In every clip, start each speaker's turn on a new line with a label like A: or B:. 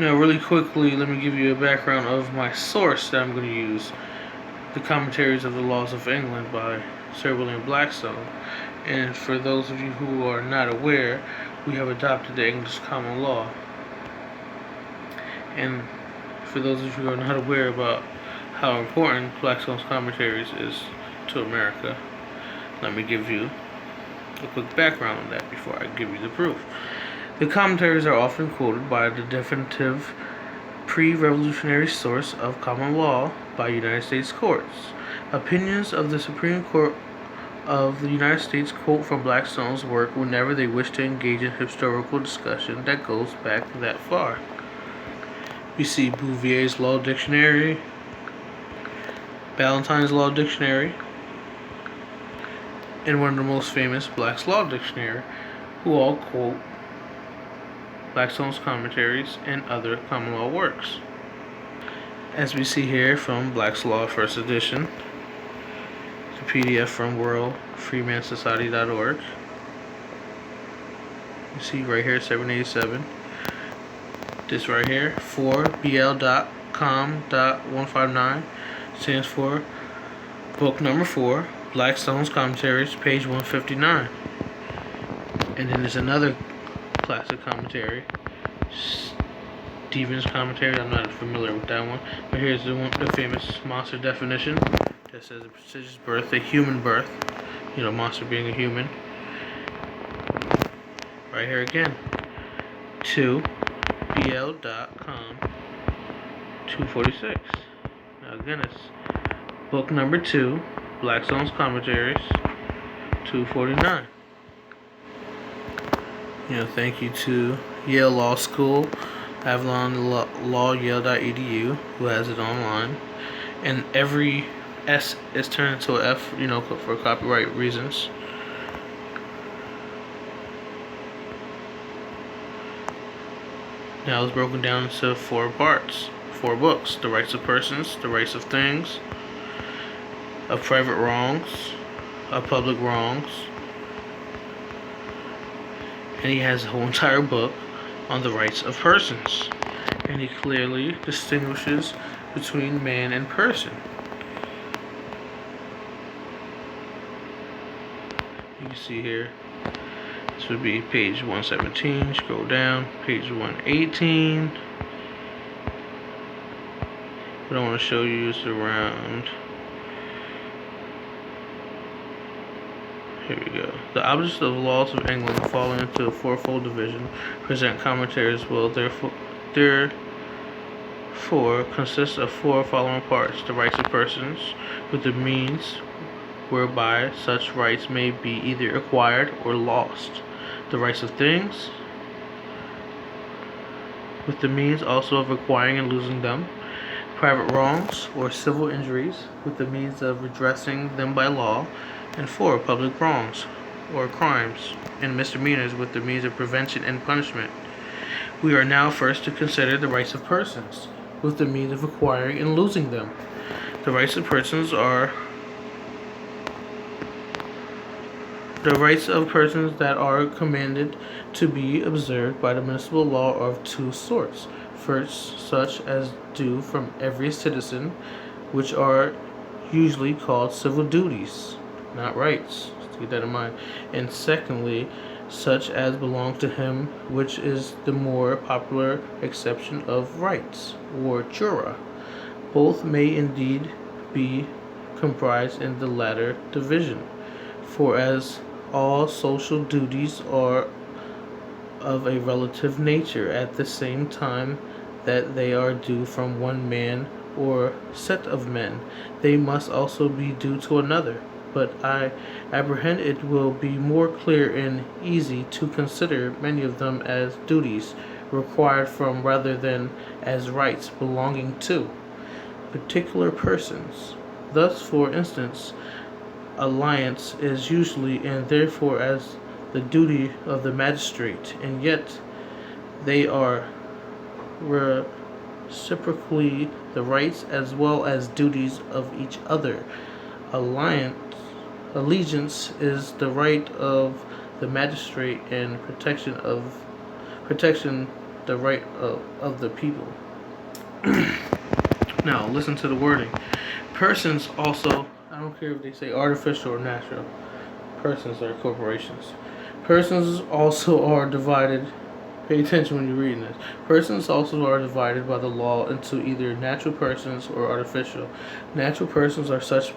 A: Now, really quickly, let me give you a background of my source that I'm going to use. The Commentaries of the Laws of England by Sir William Blackstone. And for those of you who are not aware, we have adopted the English common law. And for those of you who are not aware about how important Blackstone's Commentaries is to America, let me give you a quick background on that before I give you the proof. The commentaries are often quoted by the definitive pre-revolutionary source of common law by United States courts. Opinions of the Supreme Court of the United States quote from Blackstone's work whenever they wish to engage in historical discussion that goes back that far. We see Bouvier's Law Dictionary, Ballantyne's Law Dictionary, and one of the most famous, Black's Law Dictionary, who all quote Blackstone's Commentaries and other common law works. As we see here from Black's Law First Edition, the PDF from worldfreemansociety.org. You see right here, 787. This right here, 4bl.com.159, stands for book number 4, Blackstone's Commentaries, page 159. And then there's another classic commentary, Stevens Commentary. I'm not familiar with that one, but here's the famous monster definition that says a prestigious birth, a human birth, monster being a human. Right here again, 2bl.com 246. Now again, it's book number 2, Blackstone's Commentaries, 249. Thank you to Yale Law School, Avalon Law, Yale.edu, who has it online. And every S is turned into an F, for copyright reasons. Now it's broken down into 4 parts, 4 books: the rights of persons, the rights of things, of private wrongs, of public wrongs. And he has a whole entire book on the rights of persons. And he clearly distinguishes between man and person. You can see here, this would be page 117, scroll down, page 118. What I want to show you is around, here we go. The objects of the laws of England fall into a fourfold division. Present commentaries will therefore consist of 4 following parts: the rights of persons, with the means whereby such rights may be either acquired or lost; the rights of things, with the means also of acquiring and losing them; private wrongs or civil injuries, with the means of redressing them by law; and 4, public wrongs or crimes and misdemeanors, with the means of prevention and punishment. We are now first to consider the rights of persons, with the means of acquiring and losing them. The rights of persons are the rights of persons that are commanded to be observed by the municipal law are of 2 sorts. First, such as due from every citizen, which are usually called civil duties, not rights. Let's keep that in mind. And secondly, such as belong to him, which is the more popular acception of rights, or jura. Both may indeed be comprised in the latter division, for as all social duties are of a relative nature, at the same time that they are due from one man or set of men, they must also be due to another. But I apprehend it will be more clear and easy to consider many of them as duties required from rather than as rights belonging to particular persons. Thus, for instance, alliance is usually and therefore as the duty of the magistrate, and yet they are reciprocally the rights as well as duties of each other. Allegiance is the right of the magistrate, and protection the right of the people. Now, listen to the wording. Persons also, I don't care if they say artificial or natural, persons are corporations. Persons also are divided, pay attention when you're reading this. Persons also are divided by the law into either natural persons or artificial. Natural persons are such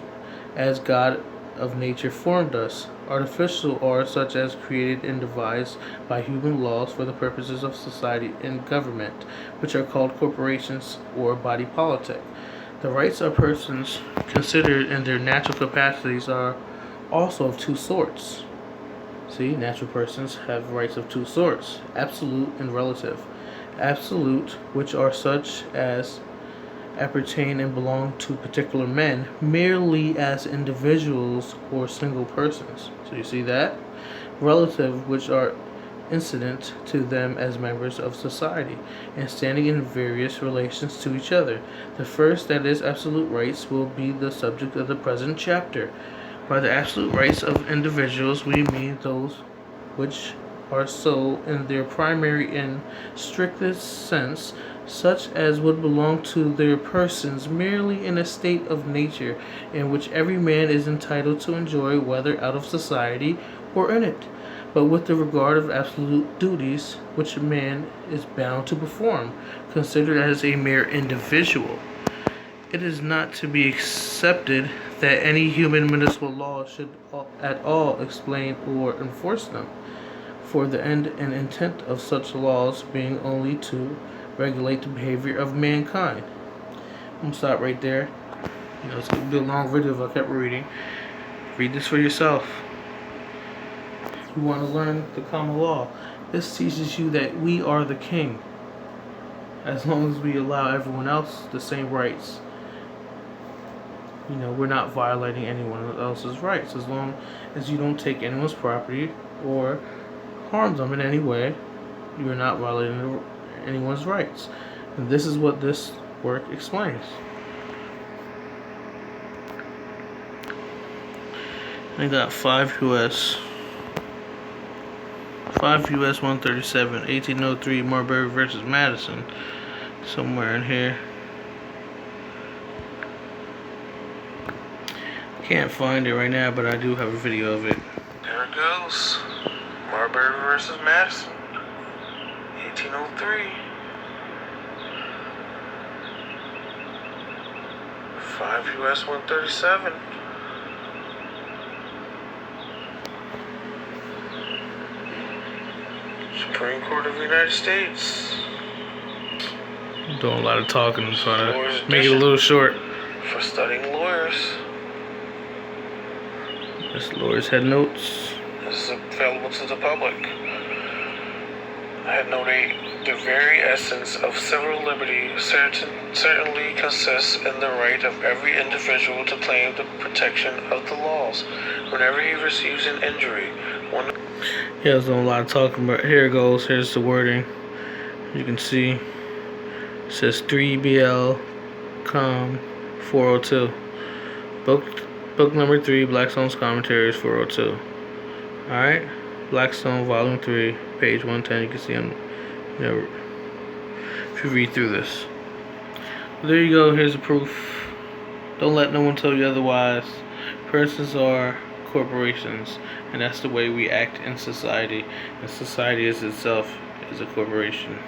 A: as God of nature formed us. Artificial are such as created and devised by human laws for the purposes of society and government, which are called corporations or body politic. The rights of persons considered in their natural capacities are also of two sorts. See, natural persons have rights of two sorts, absolute and relative. Absolute, which are such as appertain and belong to particular men merely as individuals or single persons. So you see that? Relative, which are incident to them as members of society and standing in various relations to each other. The first, that is, absolute rights, will be the subject of the present chapter. By the absolute rights of individuals, we mean those which are so in their primary and strictest sense, such as would belong to their persons merely in a state of nature, in which every man is entitled to enjoy, whether out of society or in it, but with the regard of absolute duties which man is bound to perform, considered as a mere individual. It is not to be accepted that any human municipal law should at all explain or enforce them, for the end and intent of such laws being only to regulate the behavior of mankind. I'm going to stop right there. It's going to be a long video if I kept reading. Read this for yourself. You want to learn the common law. This teaches you that we are the king, as long as we allow everyone else the same rights. We're not violating anyone else's rights, as long as you don't take anyone's property or harm them in any way. You are not violating anyone's rights. And this is what this work explains. I got 5 U.S. 137, 1803, Marbury versus Madison, somewhere in here. Can't find it right now, but I do have a video of it. There it goes. Marbury versus Madison, 1803. 5 U.S. 137. Supreme Court of the United States. I'm doing a lot of talking, trying to make it a little short. For studying lawyers. This lawyer's head notes. This is available to the public. Headnote 8. The very essence of civil liberty certainly consists in the right of every individual to claim the protection of the laws whenever he receives an injury. Yeah, there's a lot of talking, but here it goes. Here's the wording. You can see it says 3BL Com 402. Book number 3, Blackstone's Commentaries 402. Alright? Blackstone Volume 3, page 110. You can see them, if you read through this. There you go. Here's the proof. Don't let no one tell you otherwise. Persons are corporations, and that's the way we act in society. And society is itself is a corporation.